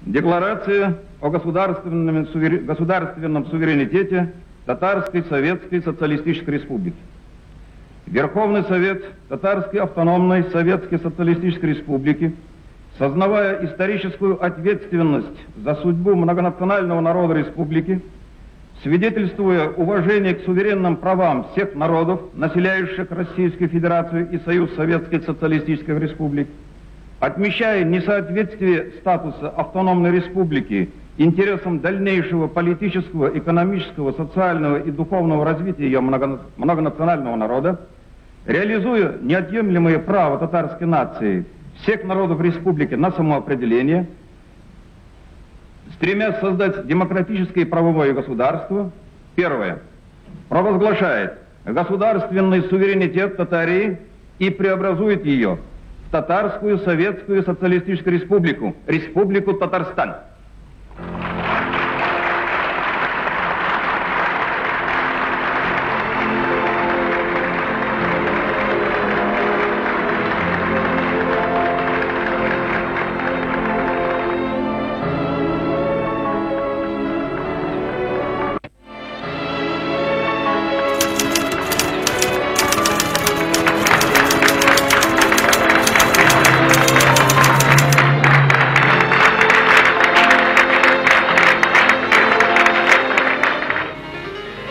Декларация о государственном суверенитете Татарской Советской Социалистической Республики. Верховный Совет Татарской Автономной Советской Социалистической Республики, сознавая историческую ответственность за судьбу многонационального народа республики, свидетельствуя уважение к суверенным правам всех народов, населяющих Российскую Федерацию и Союз Советских Социалистических Республик, отмечая несоответствие статуса автономной республики интересам дальнейшего политического, экономического, социального и духовного развития ее многонационального народа, реализуя неотъемлемое право татарской нации всех народов республики на самоопределение, стремясь создать демократическое и правовое государство, первое, провозглашает государственный суверенитет Татарии и преобразует ее в Татарскую Советскую Социалистическую Республику, Республику Татарстан.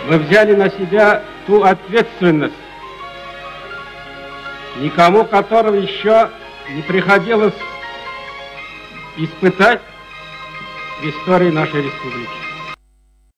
Мы взяли на себя ту ответственность, никому которого еще не приходилось испытать в истории нашей республики.